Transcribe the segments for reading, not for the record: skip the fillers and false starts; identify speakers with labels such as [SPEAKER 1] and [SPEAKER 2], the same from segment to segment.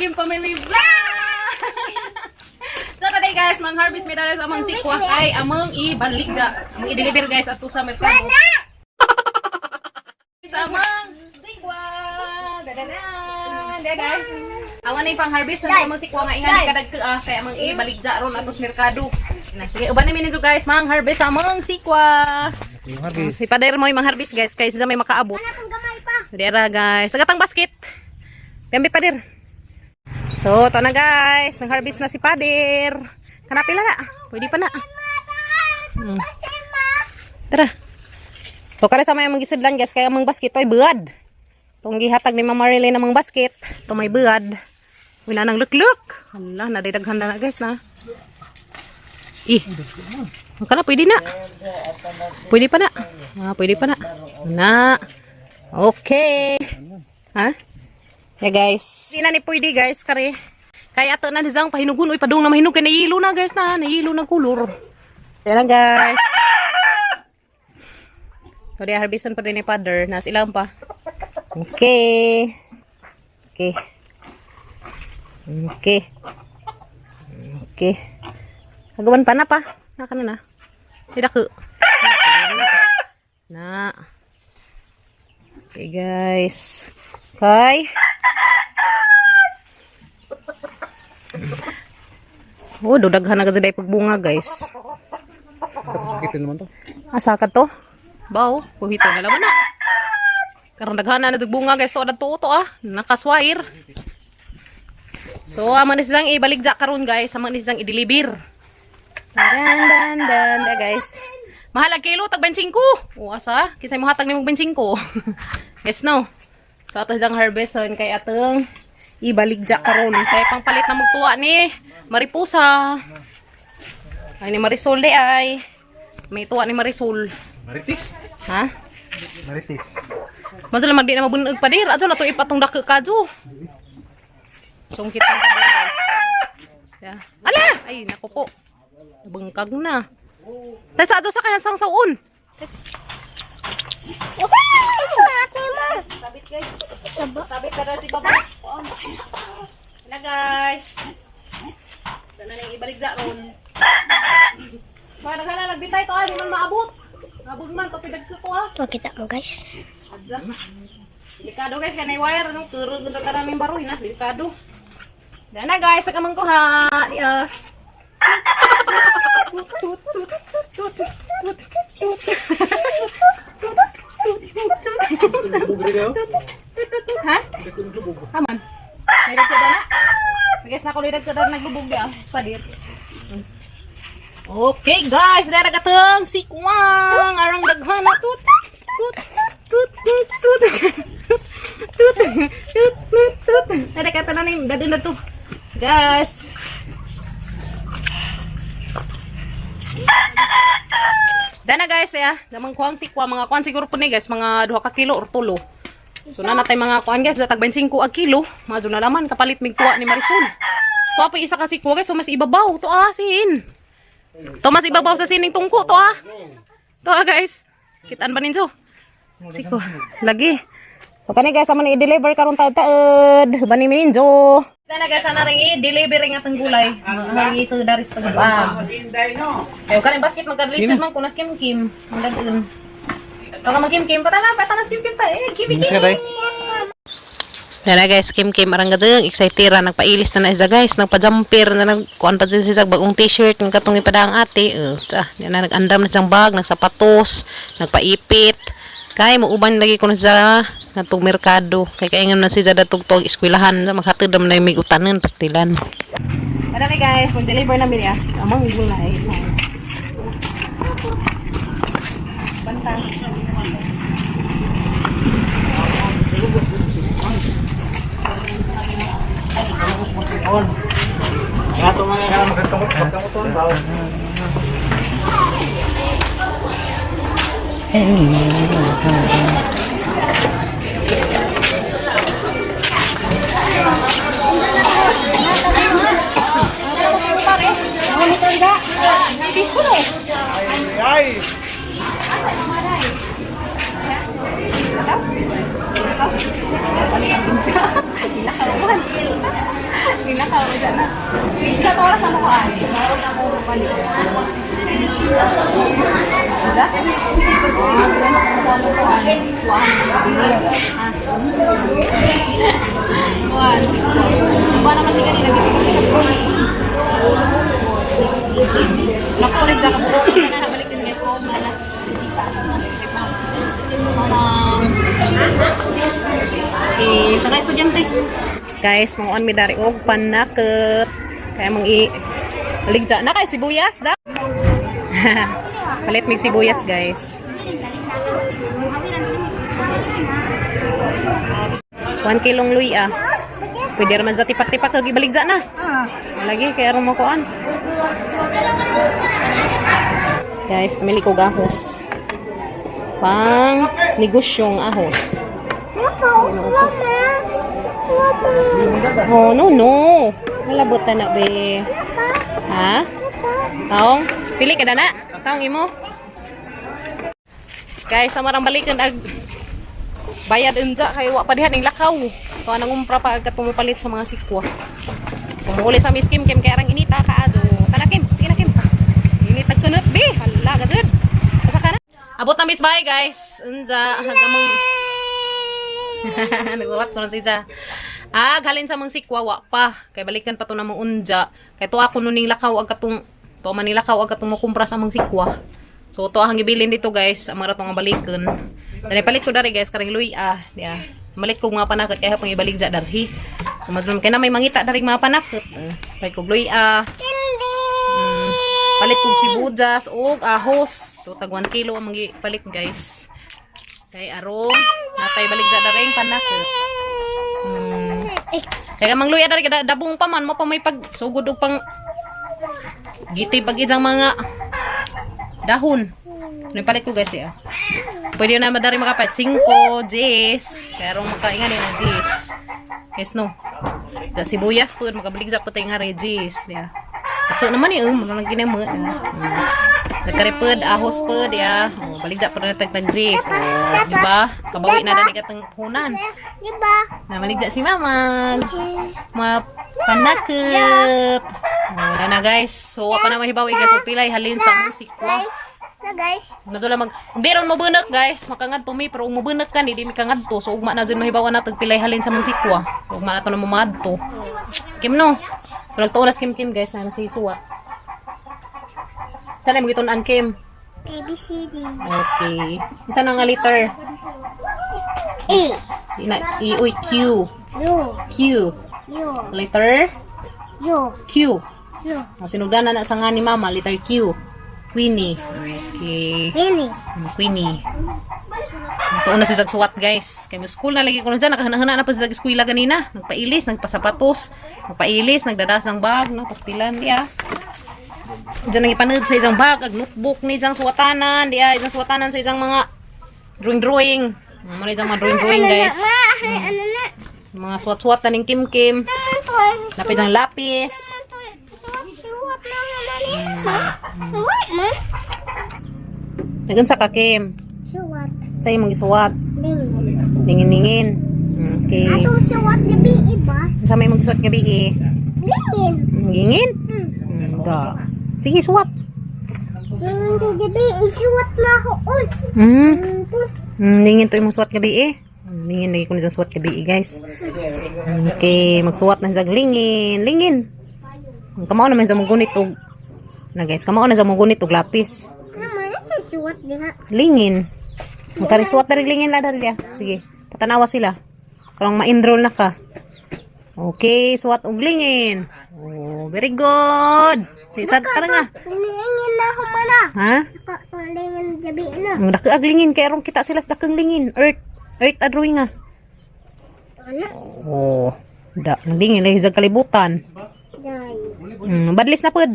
[SPEAKER 1] Kim Family Vlog! So today guys, mang-harvest mi dala sa among sikwa kay among ibalik ja. Among i-deliver guys ato sa merkado. Sa among sikwa. Dadadan. There guys. Awan na yung pang-harvest sa among sikwa nga ingan kadag kay among ibalik ja ron ato sa merkado. Sige, uban namin nito guys, mang-harvest sa among sikwa. Si Pader mo yung mang-harvest guys kay siya may makaabot. Dera guys, sagatang basket. Pembe Pader. So, ito na guys, nang-harvest na si Pader. Kanapila na, pwede pa na. Tara. So, kare sa may magisidlan guys, kaya amang basket ito ay buad. Itong gihatag ni Mama Marilyn namang basket, ito may buad. Wala nang lukluk. Hala, nadidaghan na guys na. Makala, pwede na. Pwede pa na. Pwede pa na. Na. Okay. Ha? Yeah guys. Hindi na ni pwede guys. Kare. Kaya ato na nizang pahinugun. Uy, padung na mahinug. Kaya nahilo na guys na. Nahilo ng kulor. Kaya lang guys. So, di harvestan pa rin ni Father. Nas ilang pa. Okay. Okay. Okay. Okay. Agawan pa na pa. Naka na na. Tidak ke. Na. Okay guys. Okay. Oh, dudaghan na kasi dahil pagbunga guys.
[SPEAKER 2] Katusukitin naman to.
[SPEAKER 1] Asa ka to? Baw, kuhito na laman na. Karang daghan na nagbunga guys. To nakaswair. So, amang nisang ibaligja karon guys. Amang nisang i-deliver. Dan guys. Mahal ang kilo, tag 25. O asa? Kisay mo hatag ni mong 25. Yes no. So ato jang harvest son kay atong ibaligja karon kay pangpalit na magtuwa ni Mariposa. Ay ni Marisol di ay. May tuwa ni Marisol.
[SPEAKER 2] Maritis?
[SPEAKER 1] Ha?
[SPEAKER 2] Maritis.
[SPEAKER 1] Masula magdi na mabunog pa dir. Adto na to ipatong dako kadyo. Sungkit ang kabar guys. Ya. Ala, ay nako po. Bengkag na. Tay sa adto sa kaya sang saun. Sabit guys. Sabit ka na si Baba. Na guys. Sana nang ibalik za ron. Para kana nagbitay to di man maabot. Abot man to pidag ko
[SPEAKER 3] Pakita mo guys.
[SPEAKER 1] Delikado guys kanay wire no turog unta taraming baroy na delikado. Dana guys sa kamang ko ha. Ha? Aman. Lidag ko na. Guys, nakulidag ko na naglubog ya. Padir. Okay guys, dara katong sikwang arang daghan na tut. Dara kata na ning dadin na to. Guys. Dana guys ya, damang kuang sikwa mga kuan siguro po ni guys, mga 2 ka kilo or 3. So na natay mga kuan guys, tag 25 ag kilo, madyo na laman kapalit mig tuwa ni Marisol. To pa isa ka sikwa guys, so mas ibabaw to sin. To mas ibabaw sa sining tungko to To guys. Kitaan ba ninyo? Sikwa. Lagi. So kani guys, amo ni i-deliver karon taud bani ninyo. Sana guys, sana ring i-deliver ring atong gulay. Ang iso dari sa tagubang. Ayo kan basket magka-release man kunas kim. Mandaon. Pag magkim-kim patanas kim pa kim. Dala guys, kim arang gadeng excited ra nagpailis na isa guys, nagpa-jumper na nagkuan pa sa bagong t-shirt ng katong ipadang ate. Di na nag-andam na siyang bag, nagsapatos, nagpaipit. Kay mo uban lagi ko na sa natong merkado kay kaingan na siya datog eskwelahan maghatod na may utanan pastilan. Kada guys, mag-deliver na mi ya sa among gulay. Bantang.
[SPEAKER 2] Ato mga kana magkakamot daw. Ay.
[SPEAKER 1] tao dyan na. Sa oras sa mukha ay. Oras sa mukha balik. Diba? Ba naman ni kanina nakulis na kabuo na nabalik din guys home alas mga estudyante guys mauan mi dari og panakit kaya mang ligja na kay sibuyas da palit mig sibuyas guys 1 kilong luya pwede raman sa tipak-tipak kag ibaligja na lagi kaya aron mo kuan guys namili ko gahos pang negosyong ahos oh no malabot na be ha taong pili ka na taong imo guys samarang balikan ag bayad unja kay wa pa dihan ing lakaw so anang umpra pa agkat pumupalit sa mga sikwa pumuli sa miskim kim kay arang inita kaado tanakim sige na kim inita kunot be hala gadud asa ka na abot na miss bye guys unja hagamong nagsuwat ko na siya halin sa mga sikwa wa pa kay balikan pa to na mong unja kay to ako nuning lakaw ag katong to man nilakaw ag katong makumpra sa mga sikwa so to ang ibilin dito guys ang mga ratong balikan dali palit ko dari guys karang luy dia malit ko nga panakot kaya pang ibaligja darhi so madlum kay na may mangita dari mga panakot palit ko luy palit ko sibuyas og ahos so tag 1 kilo ang mangi palit guys kay aron natay baligja dari ang panakot kaya mang luy dari dabong pa man mo pa may pag sugod og pang giti pag ijang mga dahon palit ko guys pwede na madari makapat 5, 10 pero makaingan din ng 10 yes no da sibuyas po makabaligja po tayong hari 10 dia so naman mga ginamot nagkaripod ahos po dia baligja po na tagtag 10 diba kabawi na dali katang hunan diba na maligja si mamag mapanakot na guys so apa na mahibawi guys so pilay halin sa musik ko guys mazula mag biron mo bunak guys makangadto mi pero mo bunak kan di mi kangadto so ugma na jud mahibawan na tagpilay halin sa musikwa ugma na to na mamadto kim no so nagtuolas kim guys na si suwa tanay mo giton an kim ABCD okay isa na nga letter A E uy Q Q letter Q sinugdanan na sa nga ni mama letter Q Queenie. Okay. Queenie. Ito na si Zagsuwat guys. Kaya school na lagi ko na dyan. Nakahana na pa si Zag-eskwila ganina. Nagpailis, nagpasapatos. Nagpailis, nagdadas ng bag. Paspilan niya. Diyan nang ipanood sa isang bag. Ag notebook ni isang suwatanan. Diya, isang suwatanan sa isang mga drawing. Mga isang mga drawing guys. Mga suwat-suwatan ng kim-kim. Lapis ang lapis. Suwat nagun sa kakim suwat sa imong isuwat lingin okay atong suwat gabi iba sa may imong suwat gabi lingin da sige suwat lingin gabi isuwat na ako lingin to imong suwat gabi lingin lagi ko nito suwat gabi guys okay magsuwat na sa lingin kamao naman sa mong gunit og na guys kamao na sa mong gunit og lapis naman sa suwat diha lingin magkarisuwat na rin lingin ladal dia sige patanawa sila karong ma-enroll na ka okay suwat og lingin oh very good sad tara nga lingin na ako mana ha lingin gabi na dakaag lingin kay aron kita sila sa dakang lingin earth adroy nga oh da lingin lagi sa kalibutan badlis na pod.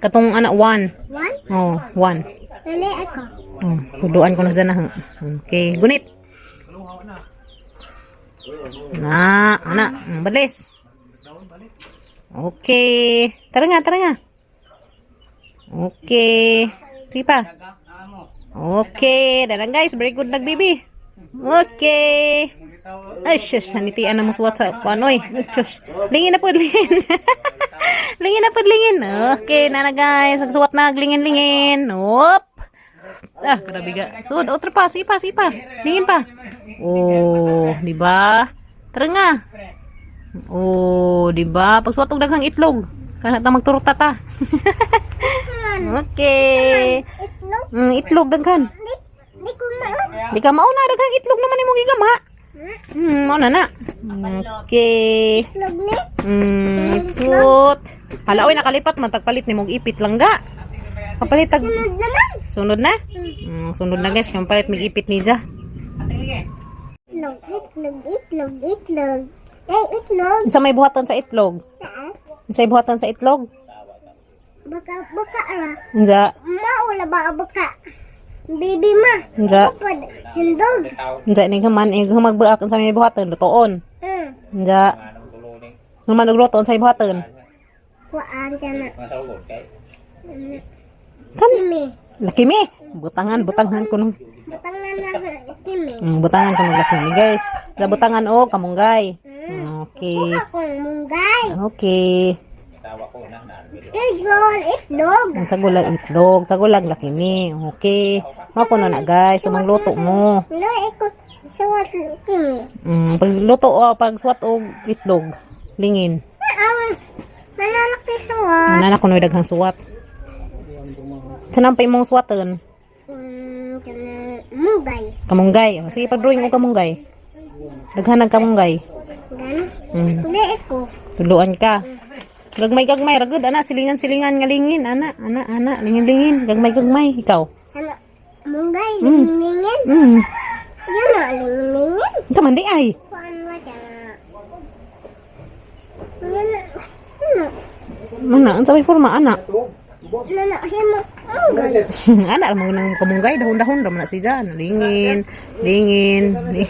[SPEAKER 1] Katong anak 1. Oh, 1. Dali ako. Tuduan ko na sana. Okay, gunit. Anak, badlis. Okay. Tara nga. Okay. Sige pa. Okay, dalang guys, very good nagbibi. Okay. Ay, shush, sanitian na mo suwat sa kuanoy. Shush. Lingin na po, lingin. Lingin na po, lingin. Okay, na guys. Nagsuwat na, lingin-lingin. Oop. Ah, grabe ga. Suwad, otra pa. Sige pa, sige pa. Lingin pa. Oh, di ba? Tara nga. Oh, di ba? Pagsuwat og daghang itlog. Kana ta magturot ta. Okay. Itlog daghan.
[SPEAKER 3] Di ko na.
[SPEAKER 1] Di ka mauna daghang itlog naman imong gigama. Mauna na. Okay.
[SPEAKER 3] Itlog ni.
[SPEAKER 1] Itlog. Hala, oy, nakalipat man tagpalit ni mong ipit lang ga. Kapalit tag
[SPEAKER 3] Sunod naman.
[SPEAKER 1] sunod na. Sunod na guys, kung palit mig ipit ni ja.
[SPEAKER 3] Itlog, itlog, itlog, itlog. Ay, itlog.
[SPEAKER 1] Sa may buhatan sa itlog.
[SPEAKER 3] Saan?
[SPEAKER 1] Sa buhatan sa itlog.
[SPEAKER 3] Baka ra.
[SPEAKER 1] Unja,
[SPEAKER 3] Maula ba baka? Baby ma.
[SPEAKER 1] unja,
[SPEAKER 3] Upad. Sundog.
[SPEAKER 1] unja ni kaman magbuak sa may buhatan lutoon. Unja. Naman og lutoon sa may buhatan.
[SPEAKER 3] Kuan kana.
[SPEAKER 1] Kan
[SPEAKER 3] Kimi.
[SPEAKER 1] laki mi. Butangan kuno.
[SPEAKER 3] Batangan na kimi.
[SPEAKER 1] Butangan kuno laki mi guys. Sa butangan og kamunggay. Okay.
[SPEAKER 3] Akong munggay.
[SPEAKER 1] Okay.
[SPEAKER 3] Itlog.
[SPEAKER 1] Sa gulag itlog, sa gulag laki mi. Okay. Mapuno na guys, sumangluto mo.
[SPEAKER 3] Lo iko suwat kimi.
[SPEAKER 1] Pagluto o pag suwat og itlog, lingin.
[SPEAKER 3] Awan. Malalaki suwat.
[SPEAKER 1] Ana na kuno daghang suwat. Sanang pa imong suwatan?
[SPEAKER 3] Kana munggay.
[SPEAKER 1] Kamunggay. Sige pag-drawing og kamunggay. Daghan ng kamunggay.
[SPEAKER 3] Gana. Lo iko.
[SPEAKER 1] Tuluan ka. Gagmay ragud ana silingan nga lingin ana lingin gagmay ikaw.
[SPEAKER 3] Ano? Munggay. Lingin. Yan na lingin.
[SPEAKER 1] Ika man di ay.
[SPEAKER 3] Kuan wa dyan. Yan na. Ano?
[SPEAKER 1] Mana unsa may forma ana?
[SPEAKER 3] Nana, himo. Munggay.
[SPEAKER 1] Ana mo nang kamunggay dahon-dahon ra man na si Jan. Lingin.
[SPEAKER 3] Ano ni?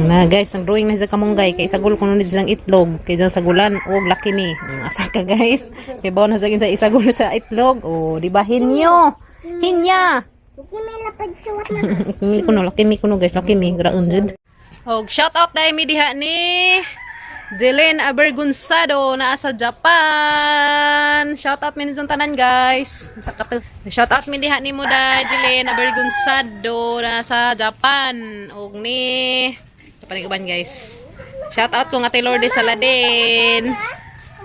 [SPEAKER 1] Na guys, ang drawing na sa kamunggay kay sagol kuno ni sang itlog kay sa sagulan og laki mi. Asa ka guys? Kay bawo na sa isagol sa itlog. Oh, di ba hinyo? Hinya.
[SPEAKER 3] Kimi lapad suwat na.
[SPEAKER 1] Laki mi kuno guys, laki mi graon jud. Og shout out dai mi diha ni Jelen Abergunsado na sa Japan. Shout out mi nizong tanan guys. Sa kape. Shout out mi diha ni mo dai Jelen Abergunsado na sa Japan. Og ni kapaniguban guys. Shout out ko nga Taylor de Saladin.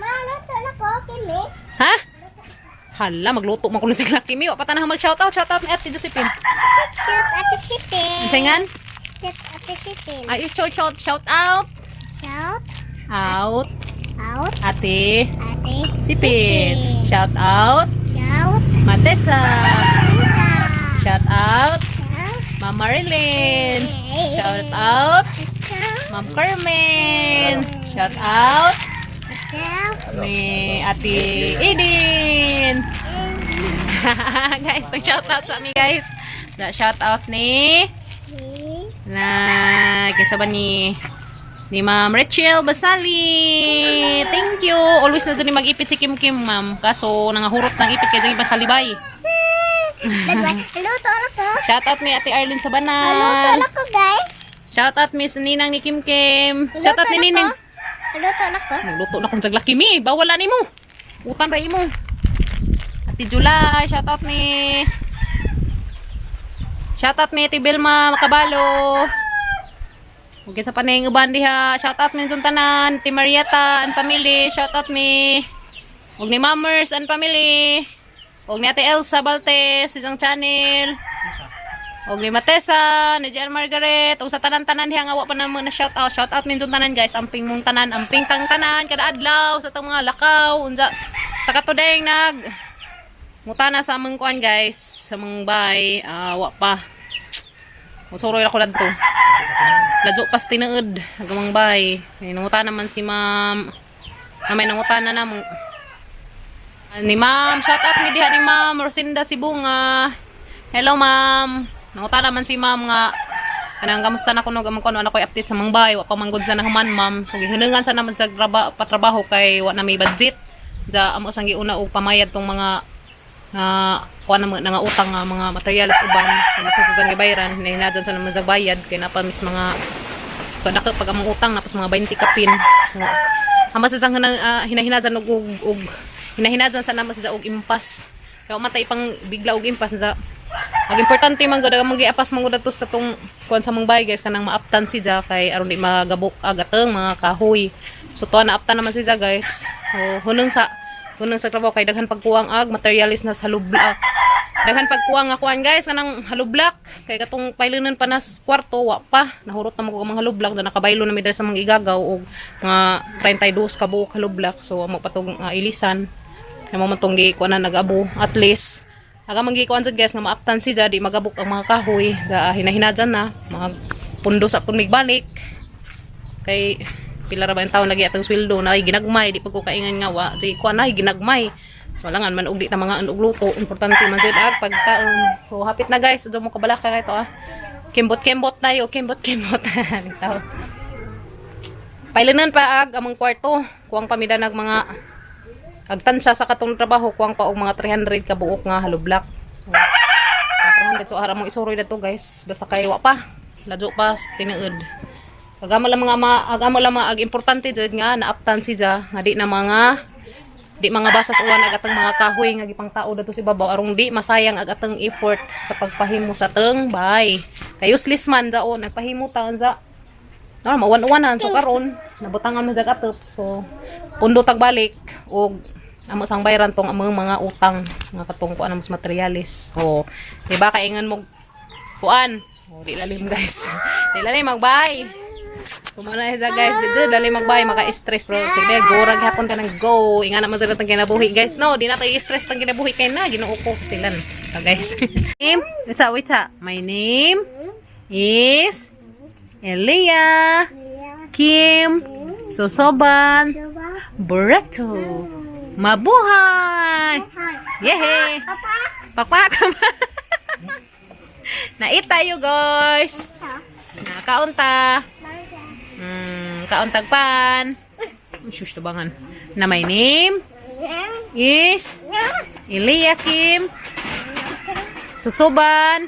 [SPEAKER 3] Maluto na ko, Kimi.
[SPEAKER 1] Ha? Hala, magluto man kuno si Kimi. Wa pa tanang mag-shout out ni Ate Josephine.
[SPEAKER 3] Cute Ate Sipin.
[SPEAKER 1] Singan?
[SPEAKER 3] Cute Ate Sipin.
[SPEAKER 1] Ay, shout out.
[SPEAKER 3] Shout
[SPEAKER 1] Out.
[SPEAKER 3] out
[SPEAKER 1] Ate
[SPEAKER 3] Ate
[SPEAKER 1] Sipin. Shout out.
[SPEAKER 3] Shout
[SPEAKER 1] Matesa.
[SPEAKER 3] Tita.
[SPEAKER 1] Shout out.
[SPEAKER 3] Shout
[SPEAKER 1] Ma'am Marilyn. Shout out.
[SPEAKER 3] Shout
[SPEAKER 1] Ma'am Carmen. Shout out.
[SPEAKER 3] Shout
[SPEAKER 1] Ni Ate Edin. Guys, shout out sa amin guys. Shout out ni kinsa ba ni Ma'am Rachel Basali. Thank you. Always na dyan mag-ipit si Kim ma'am. Kaso nangahurot ng ipit kaya dyan basalibay.
[SPEAKER 3] Luto na ko.
[SPEAKER 1] Shout out mi Ate Arlene
[SPEAKER 3] Luto
[SPEAKER 1] Sabanan.
[SPEAKER 3] na ko, guys.
[SPEAKER 1] Shout out Miss Ninang ni Kim. Shout out ni Ninang.
[SPEAKER 3] Luto na ko.
[SPEAKER 1] Nagluto na kung saglaki mi. Bawalan ni mo. Utang ray mo. Ate July. Shout out mi Ate Belma Makabalo. Okay sa panay uban diha. Shout out min tanan, Ti Marieta and family. Shout out mi. Og ni Mammers and family. Og ni Ate Elsa Baltes isang channel. Og ni Matesa, ni Jan Margaret, og sa tanan-tanan diha nga wa pa namo na shout out. Shout out min tanan guys. Amping mong tanan, amping tang tanan kada adlaw sa tong mga lakaw unsa sa katudeng mutana sa among kuan guys, sa among bay, wa pa. Usoroy ako ladto. Ladyo pas tinuod agamang bay. May nangutana man si ma'am. May nangutana na mo. Ni ma'am, shout out mi diha ni ma'am Rosinda Sibunga. Hello ma'am. Nangutana man si ma'am nga kanang kamusta na kuno gamang kuno ako update sa mga bay, wa pa manggod sa nahuman ma'am. So gihinungan sa naman sa patrabaho kay wa na may budget. Sa amo sang giuna og pamayad tong mga kuha na nga utang nga mga materials uban na sa sang gibayaran hinahinadyan sa naman sa bayad kay napamis mga kadako pag among utang napas mga 20 kapin. Amba sa sang hinahinadyan og hinahinadyan sa naman sa og impas. Kaya matay pang bigla og impas sa ang importante man gud ang magiapas man gud atos katong kuan sa mong bay guys kanang maaptan si Ja kay aron di magabok agateng mga kahoy. So tuwa na aptan naman si Ja guys. So hunong sa trabaho kay daghan pagkuwang ag materialis na sa lublak. Daghan pagkuwang nga kuan guys kanang halublak kay katong pailunan pa na kwarto wa pa nahurot na mo mga halublak na nakabaylo na mi sa mga igagaw og mga 32 ka buok halublak. So amo patong ilisan. Kay mo man tong gi kuan na nag-abo at least aga magikuan sad guys nga maaptan si Ja di magabok ang mga kahoy sa hinahinadyan na mga pundo sa pun migbalik kay pila ra ba ang taon lagi atong sweldo na ginagmay di pag ko kaingan nga wa di kuan na ginagmay so langan man og di ta mga anog luto importante man jud ag pagkaon so hapit na guys do mo kabalaka kay to kimbot tayo kimbot bitaw pailanan pa ag among kwarto kuang pamidanag mga agtansya sa katong trabaho kuang pa og mga 300 ka buok nga halublak. 300 so ara mo isuroy dato guys. Basta kay wa pa. Ladyo pa tinuod. Agamo lang ag importante jud nga naaptan si Ja nga di mga basas uwan ag atang mga kahoy nga gipang tao dato si babaw arong di masayang ag atang effort sa pagpahimo sa teng bay. Kay useless man Ja nagpahimo taon sa mawan-uwanan so karon nabutangan mo jag atop so pundo tagbalik og amo sang bayaran tong among mga utang nga katong kuan mas materialis o diba kaingan mo kuan o di lalim guys di lalim magbay so muna sa guys di dali magbay maka-stress bro sige gorag hapon ka nang go ingana man sa tang kinabuhi guys no di na tayo stress tang kinabuhi kay na Ginoo ko silan guys wait up my name is Elia Kim Susoban Burato Mabuhay! Yehe! Papa ka ba? Nait tayo guys! Nakaunta! Kauntag pan! Shush tabangan. Na my name is Elia Kim Susoban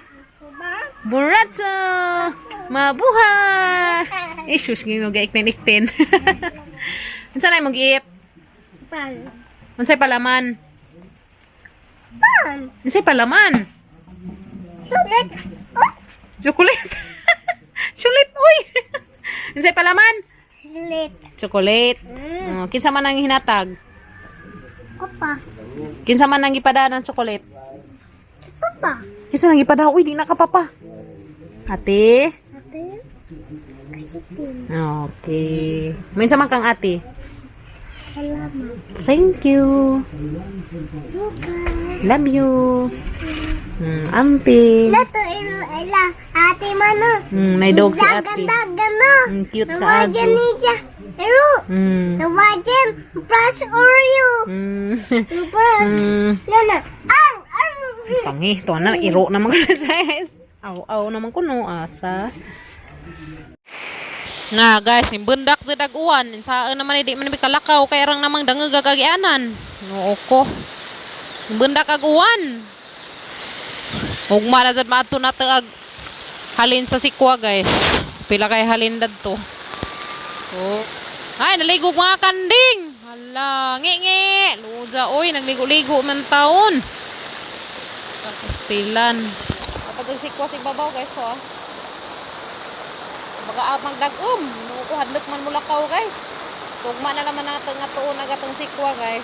[SPEAKER 1] Burato Mabuhay! Shush ginugaik na niktin. Saan ay mag-iip? Unsay palaman? Unsay palaman?
[SPEAKER 3] Sulit.
[SPEAKER 1] Chocolate. Sulit oy. Unsay palaman?
[SPEAKER 3] Sulit.
[SPEAKER 1] Chocolate. Oh, kinsa man ang hinatag?
[SPEAKER 3] Papa.
[SPEAKER 1] Kinsa man ang gipada ng chocolate?
[SPEAKER 3] Papa.
[SPEAKER 1] Kinsa nang gipada? Uy, di na ka papa. Ate?
[SPEAKER 3] Ate.
[SPEAKER 1] Okay. Minsa man kang ate?
[SPEAKER 3] Salamat.
[SPEAKER 1] Thank you. Love you. Ampi.
[SPEAKER 3] Dato iro ila ate mano.
[SPEAKER 1] May dog si ate.
[SPEAKER 3] Dagan no.
[SPEAKER 1] Cute ka
[SPEAKER 3] Nawajan
[SPEAKER 1] ate.
[SPEAKER 3] ni Ja. Iro. Nawajan. Pras Oreo. Pras. Nana. Ar.
[SPEAKER 1] Tangi. Tuwa na. Iro naman ko na size. Aw naman ko no. Asa. Na guys, imbundak sa daguan. Saan naman hindi man kalakaw. Kaya rang namang dangag kagagianan. No ko. Imbundak aguan. Ugma na sad maato na ag halin sa sikwa guys. Pila kay halin dadto. So, ay naligog mga kanding. Hala, ngi. Luja oy, nagligo-ligo man taon. Pastilan. Kapag sikwa sig babaw guys ko ah. Baga magdagom. No ko hadlok man mulakaw guys. Tugma na naman natin nga tuon agatong sikwa guys.